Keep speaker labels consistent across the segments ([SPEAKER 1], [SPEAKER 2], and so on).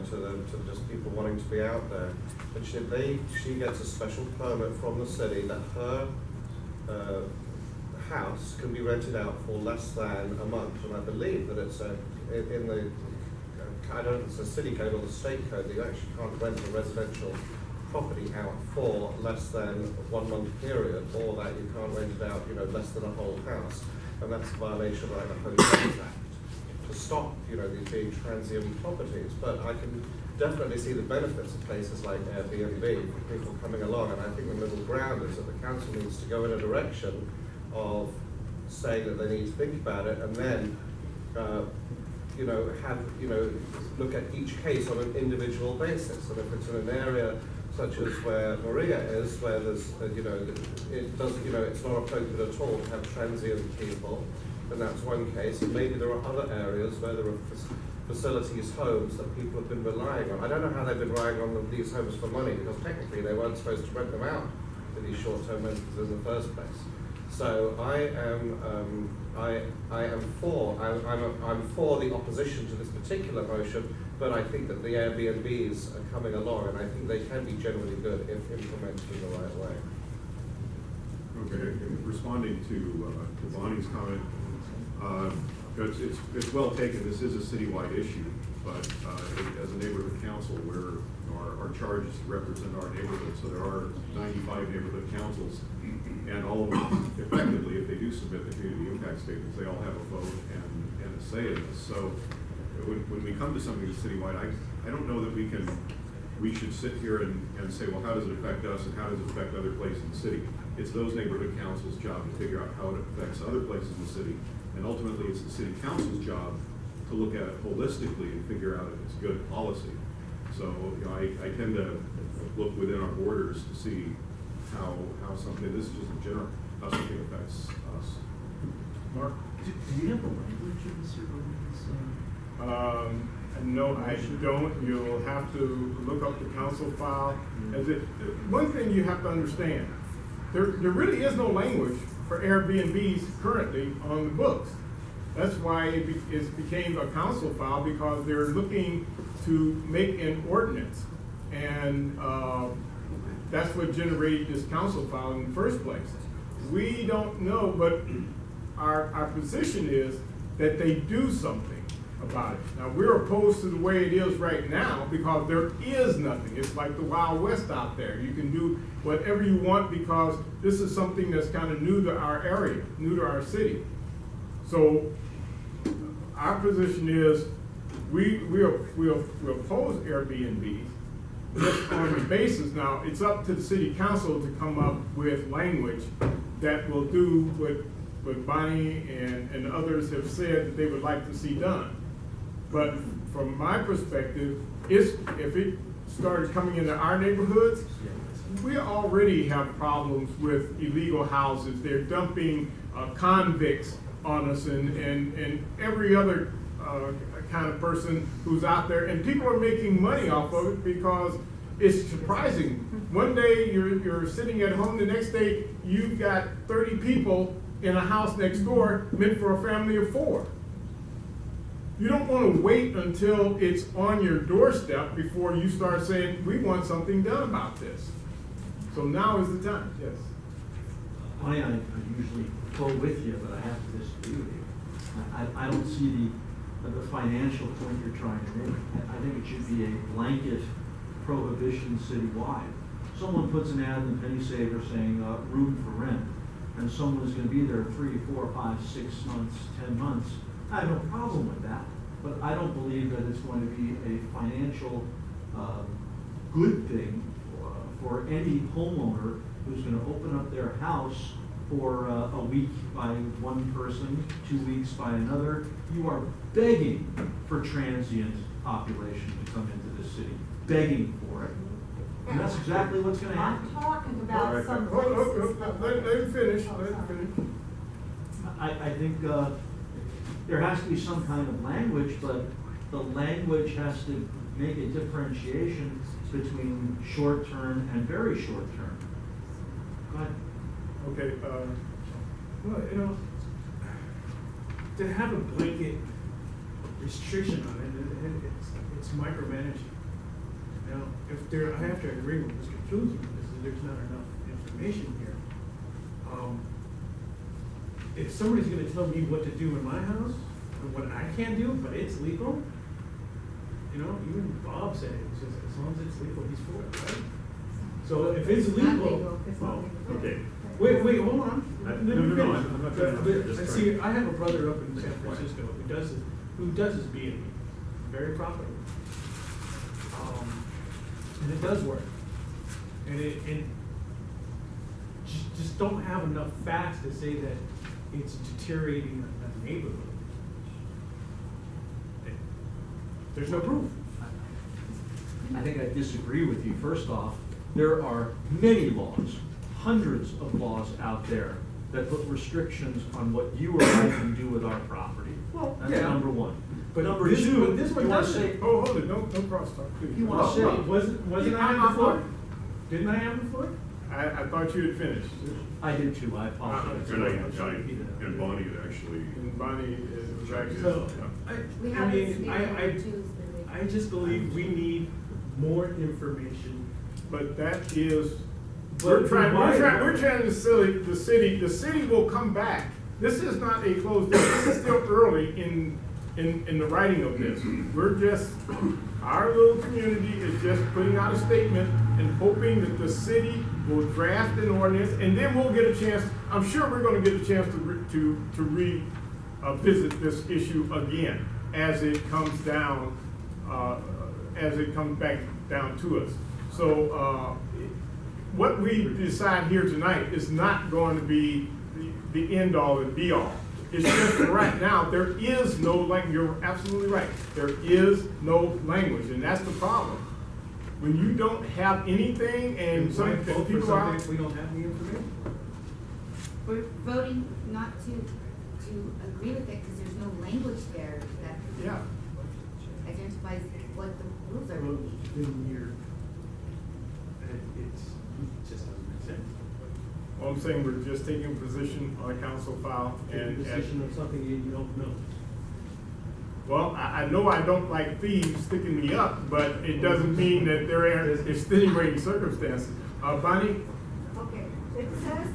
[SPEAKER 1] to just people wanting to be out there. But she gets a special permit from the city that her house can be rented out for less than a month, and I believe that it's in the I don't know if it's the city code or the state code that you actually can't rent a residential property out for less than 1 month period, or that you can't rent it out, less than a whole house, and that's a violation of the Hotels Act to stop, these being transient properties. But I can definitely see the benefits of places like Airbnb for people coming along, and I think the middle ground is that the council needs to go in a direction of saying that they need to think about it, and then look at each case on an individual basis. And if it's in an area such as where Maria is, where there's it's not appropriate at all to have transient people, then that's one case. And maybe there are other areas where there are facilities, homes that people have been relying on. I don't know how they've been relying on these homes for money, because technically they weren't supposed to rent them out to these short-term renters in the first place. So I'm for the opposition to this particular motion, but I think that the Airbnbs are coming along, and I think they can be generally good if implemented in the right way.
[SPEAKER 2] Okay, responding to Bonnie's comment, it's well taken. This is a citywide issue, but as a neighborhood council, where our charge is to represent our neighborhood, so there are 95 neighborhood councils, and all of them, effectively, if they do submit the community impact statements, they all have a vote and a say in this. So when we come to something that's citywide, I don't know that we should sit here and say, well, how does it affect us and how does it affect other places in the city? It's those neighborhood councils' job to figure out how it affects other places in the city, and ultimately it's the city council's job to look at it holistically and figure out if it's good policy. So I tend to look within our borders to see how something, this is just in general, how something affects us.
[SPEAKER 3] Mark?
[SPEAKER 4] Do you have the language of this ordinance?
[SPEAKER 3] No, I don't. You'll have to look up the council file. One thing you have to understand, there really is no language for Airbnbs currently on the books. That's why it became a council file, because they're looking to make an ordinance. And that's what generated this council file in the first place. We don't know, but our position is that they do something about it. Now, we're opposed to the way it is right now because there is nothing. It's like the Wild West out there. You can do whatever you want because this is something that's kind of new to our area, new to our city. So our position is we oppose Airbnbs just on the basis. Now, it's up to the city council to come up with language that will do what Bonnie and others have said that they would like to see done. But from my perspective, if it started coming into our neighborhoods, we already have problems with illegal houses. They're dumping convicts on us and every other kind of person who's out there, and people are making money off of it because it's surprising. One day you're sitting at home, the next day you've got 30 people in a house next door meant for a family of 4. You don't want to wait until it's on your doorstep before you start saying, we want something done about this. So now is the time, yes.
[SPEAKER 4] I usually go with you, but I have to disagree with you. I don't see the financial point you're trying to make. I think it should be a blanket prohibition citywide. Someone puts an ad in the Penny Saver saying room for rent, and someone is going to be there 3, 4, 5, 6 months, 10 months. I have no problem with that, but I don't believe that it's going to be a financial good thing for any homeowner who's going to open up their house for a week by one person, 2 weeks by another. You are begging for transient population to come into the city, begging for it. And that's exactly what's going to happen.
[SPEAKER 5] I'm talking about some places.
[SPEAKER 3] Let him finish.
[SPEAKER 4] I think there has to be some kind of language, but the language has to make a differentiation between short-term and very short-term. Go ahead.
[SPEAKER 6] Okay, well, to have a blanket restriction on it, it's micromanaging. Now, if there, I have to agree with Mr. Truesdale, because there's not enough information here. If somebody's gonna tell me what to do in my house, and what I can't do, but it's legal, you know, even Bob said it, says as long as it's legal, he's for it, right? So if it's
[SPEAKER 5] It's not
[SPEAKER 6] legal.
[SPEAKER 5] legal, it's not
[SPEAKER 6] Oh,
[SPEAKER 5] legal.
[SPEAKER 6] okay. Wait, hold on. Let me
[SPEAKER 2] No,
[SPEAKER 6] finish.
[SPEAKER 2] I'm not trying to-
[SPEAKER 6] But-
[SPEAKER 2] just
[SPEAKER 6] but
[SPEAKER 2] trying-
[SPEAKER 6] see, I have a brother up in San Francisco who does his B&B, very profitable. And it does work. And just don't have enough facts to say that it's deteriorating a neighborhood. There's no proof.
[SPEAKER 4] I think I disagree with you. First off, there are many laws, hundreds of laws out there that put restrictions on what you or I can do with our property.
[SPEAKER 6] Well,
[SPEAKER 4] That's
[SPEAKER 6] yeah.
[SPEAKER 4] number one.
[SPEAKER 6] But
[SPEAKER 4] Number
[SPEAKER 6] this
[SPEAKER 4] two,
[SPEAKER 6] one- this one
[SPEAKER 4] you wanna
[SPEAKER 6] doesn't.
[SPEAKER 4] say,
[SPEAKER 3] Oh, hold it, no crosstalk, please.
[SPEAKER 4] You wanna say-
[SPEAKER 6] Wasn't I have the floor? Didn't I have the floor?
[SPEAKER 3] I thought you had finished,
[SPEAKER 4] I did too, I apologize.
[SPEAKER 2] And Bonnie had actually.
[SPEAKER 3] and Bonnie is actually.
[SPEAKER 6] So,
[SPEAKER 5] We
[SPEAKER 6] I
[SPEAKER 5] have this
[SPEAKER 6] mean,
[SPEAKER 5] meeting on
[SPEAKER 6] I
[SPEAKER 5] Tuesday.
[SPEAKER 6] just believe we need more information.
[SPEAKER 3] But that is,
[SPEAKER 6] But
[SPEAKER 3] we're trying
[SPEAKER 6] why-
[SPEAKER 3] the city will come back. This is not a closed deal, this is still early in the writing of this. We're just, our little community is just putting out a statement and hoping that the city will draft an ordinance, and then we'll get a chance, I'm sure we're gonna get a chance to visit this issue again as it comes down, as it comes back down to us. So, what we decide here tonight is not going to be the end all and be all. It's just that right now, there is no, like, you're absolutely right, there is no language, and that's the problem. When you don't have anything and some
[SPEAKER 6] Why vote for
[SPEAKER 3] people are.
[SPEAKER 6] something if we don't have the information?
[SPEAKER 5] We're voting not to agree with it because there's no language there that
[SPEAKER 3] Yeah,
[SPEAKER 5] identifies what the rules are
[SPEAKER 6] Well,
[SPEAKER 5] gonna be.
[SPEAKER 6] then it just doesn't make sense.
[SPEAKER 3] well, I'm saying we're just taking a position on a council file
[SPEAKER 6] Take a
[SPEAKER 3] and.
[SPEAKER 6] position of something you don't know.
[SPEAKER 3] Well, I know I don't like thieves sticking me up, but it doesn't mean that there are extenuating circumstances. Bonnie?
[SPEAKER 7] Okay, it says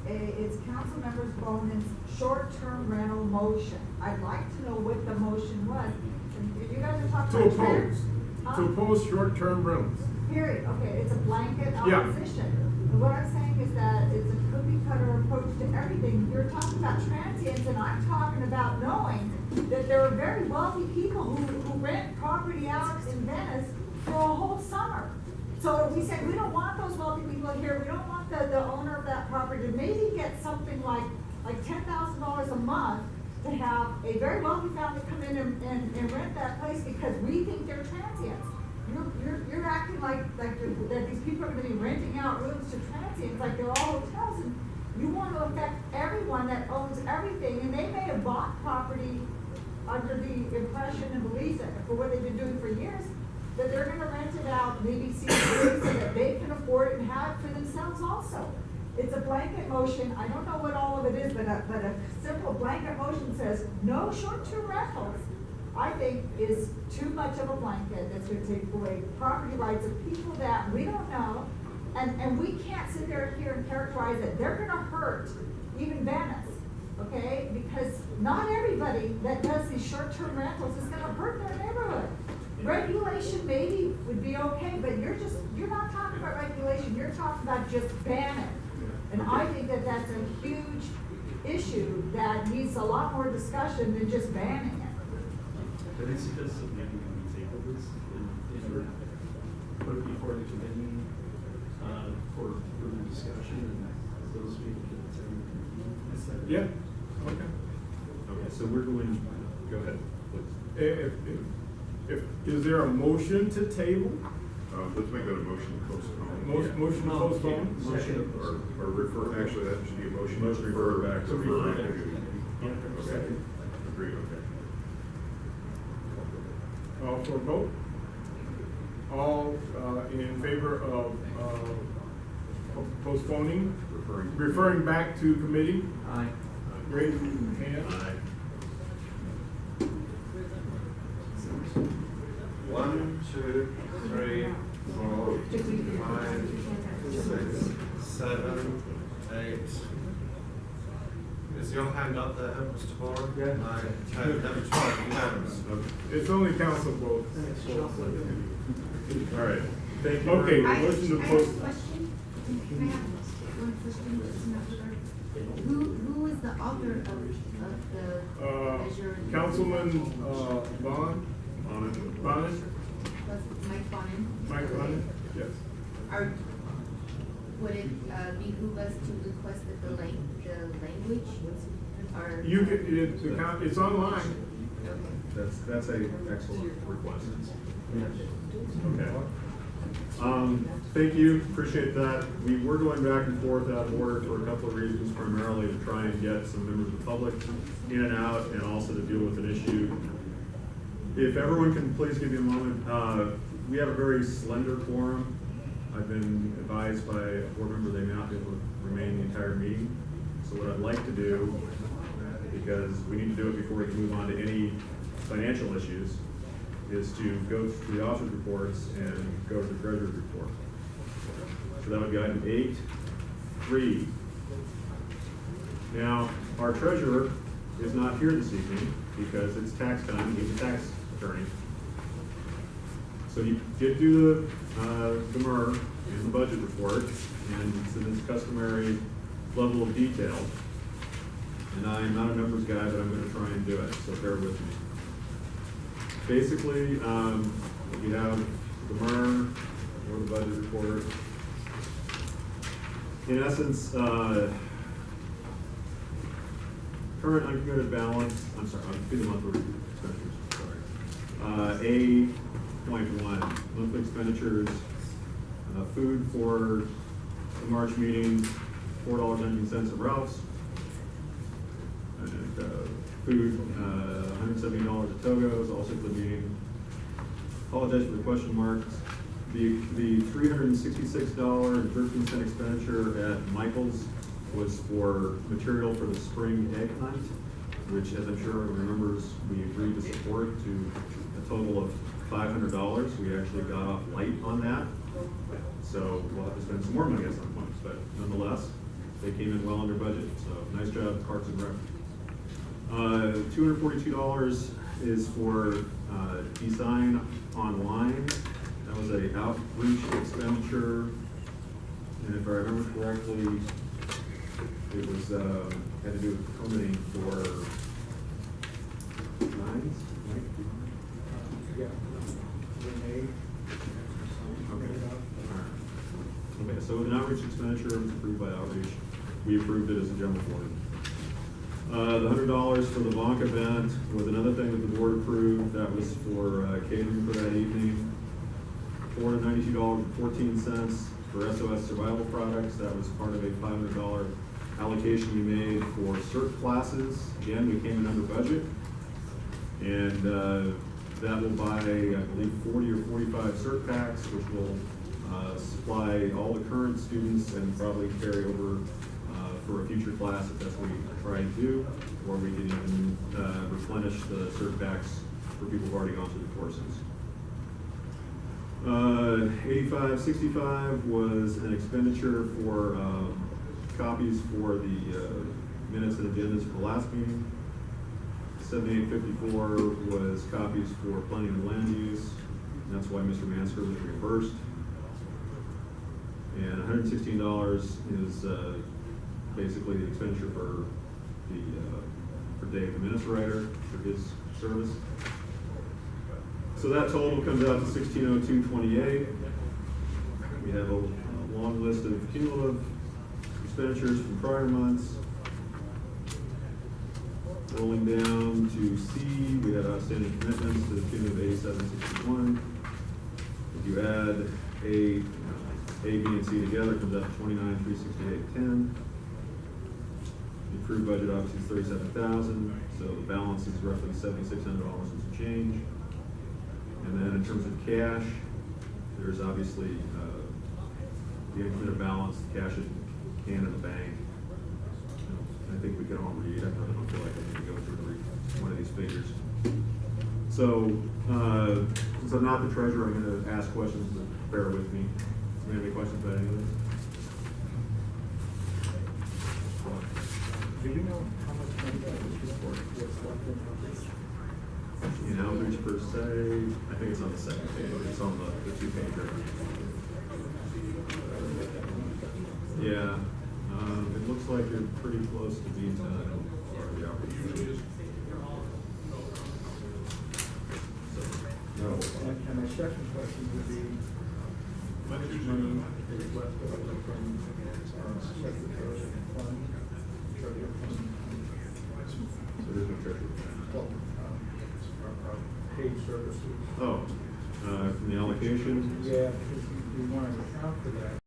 [SPEAKER 7] it's council members Bonin's short-term rental motion. I'd like to know what the motion was. And you guys are talking
[SPEAKER 3] To
[SPEAKER 7] about.
[SPEAKER 3] oppose,
[SPEAKER 7] Huh?
[SPEAKER 3] to oppose short-term rentals.
[SPEAKER 7] Period, okay, it's a blanket
[SPEAKER 3] Yeah.
[SPEAKER 7] opposition. And what I'm saying is that it's a cookie cutter approach to everything. You're talking about transients, and I'm talking about knowing that there are very wealthy people who rent property out in Venice for a whole summer. So if we say, we don't want those wealthy people here, we don't want the owner of that property to maybe get something like $10,000 a month to have a very wealthy family come in and rent that place because we think they're transients. You're acting like that these people are gonna be renting out rooms to transients, like they're all hotels, and you want to affect everyone that owns everything, and they may have bought property under the impression and belief that, for what they've been doing for years, that they're gonna rent it out, maybe see so that they can afford it and have it for themselves also. It's a blanket motion, I don't know what all of it is, but a simple blanket motion says, no short-term rentals, I think is too much of a blanket that's gonna take away property rights of people that we don't know. And we can't sit there here and characterize that they're gonna hurt even Venice, okay? Because not everybody that does these short-term rentals is gonna hurt their neighborhood. Regulation maybe would be okay, but you're not talking about regulation, you're talking about just banning. And I think that that's a huge issue that needs a lot more discussion than just banning it.
[SPEAKER 8] But it's because maybe we table this and put it before the committee, for further discussion and those people can attend.
[SPEAKER 3] Yeah, okay.
[SPEAKER 8] Okay, so we're going, go ahead, please.
[SPEAKER 3] Is there a motion to table?
[SPEAKER 2] Let's make that a motion to postpone.
[SPEAKER 3] Motion to postpone?
[SPEAKER 4] Motion.
[SPEAKER 2] Or refer, actually, that should be a motion to refer back to.
[SPEAKER 8] Refer back.
[SPEAKER 2] Okay, agreed, okay.
[SPEAKER 3] For a vote? All in favor of postponing, referring back to committee?
[SPEAKER 4] Aye.
[SPEAKER 3] Raise your hand.
[SPEAKER 2] Aye.
[SPEAKER 1] One, 2, 3, 4, 5, 6, 7, 8. Is your hand up there, Mr. Boren?
[SPEAKER 6] Yeah.
[SPEAKER 1] 9, 10, 11, 12, unanimous.
[SPEAKER 3] It's only council vote.
[SPEAKER 2] All right, thank you.
[SPEAKER 3] Okay.
[SPEAKER 5] I have
[SPEAKER 3] Motion to
[SPEAKER 5] a
[SPEAKER 3] post-
[SPEAKER 5] question. Can I have one question, just in that regard? Who is the author of the measure?
[SPEAKER 3] Councilman, Bond,
[SPEAKER 2] On it.
[SPEAKER 3] Bonin,
[SPEAKER 5] Was it Mike Bonin?
[SPEAKER 3] Mike Bonin, yes.
[SPEAKER 5] Would it behoove us to request that the language, or?
[SPEAKER 3] You could, it's online.
[SPEAKER 5] Okay.
[SPEAKER 2] That's a excellent request.
[SPEAKER 4] Yes.
[SPEAKER 2] Okay. Thank you, appreciate that. We were going back and forth out of order for a couple of reasons, primarily to try and get some members of the public in and out, and also to deal with an issue. If everyone can please give me a moment, we have a very slender quorum. I've been advised by a board member they may not be able to remain the entire meeting. So what I'd like to do, because we need to do it before we can move on to any financial issues, is to go through the officer's reports and go to the treasurer's report. So that would be item 8.3. Now, our treasurer is not here this evening because it's tax time, he's a tax attorney. So you did do the MER and the budget report, and it's in its customary level of detail. And I'm not a numbers guy, but I'm gonna try and do it, so bear with me. Basically, we have the MER or the budget report. In essence, current uncommitted balance, I'm sorry, I'll do the monthly expenditures, sorry. A.1, monthly expenditures, food for the March meeting, $4.19 at Ralph's. And food, $170 at Togo's, also for the meeting. Apologize for the question marks. The $366.13 expenditure at Michael's was for material for the spring egg hunt, which, as I'm sure everyone remembers, we agreed to support to a total of $500. We actually got off light on that. So we'll have to spend some more money at some point, but nonetheless, they came in well under budget. So nice job, Parks and Rec. $242 is for design online. That was a outreach expenditure, and if I remember correctly, it was had to do with permitting for signs. Mike?
[SPEAKER 6] Yeah. Renee.
[SPEAKER 2] Okay, so an outreach expenditure was approved by outreach. We approved it as a general board. The $100 for the Bonk event was another thing that the board approved. That was for catering for that evening. $492.14 for SOS survival products. That was part of a $500 allocation we made for CERT classes. Again, we came in under budget. And that will buy, I believe, 40 or 45 CERT packs, which will supply all the current students and probably carry over for a future class if that's what we try and do, or we can even replenish the CERT packs for people who've already gone through the courses. 8565 was an expenditure for copies for the minutes and agendas for the last meeting. 7854 was copies for planning and land use, and that's why Mr. Mansker was reimbursed. And $116 is basically the expenditure for the for Dave, the minutes writer, for his service. So that total comes out to $1602.28. We have a long list of cumulative expenditures from prior months. Rolling down to C, we have outstanding commitments to the tune of $87.61. If you add A, B, and C together, it comes out to $29,368.10. The approved budget obviously is $37,000, so the balance is roughly $7,600 and some change. And then in terms of cash, there's obviously the uncommitted balance, the cash in the bank. I think we can all read. I don't feel like I need to go through one of these figures. So, since I'm not the treasurer, I'm gonna ask questions, but bear with me. Do you have any questions about any of this?
[SPEAKER 9] Do you know how much money that was for, what's left in outreach?
[SPEAKER 2] In outreach per se, I think it's on the second page, it's on the two-pager. Yeah, it looks like you're pretty close to being done for the outreach. No.
[SPEAKER 9] And my second question would be, how much money is left over from, secretary fund, treasurer fund?
[SPEAKER 2] So there's no treasurer.
[SPEAKER 9] Well, our paid services.
[SPEAKER 2] Oh, from the allocation?
[SPEAKER 9] Yeah, because we want to account for that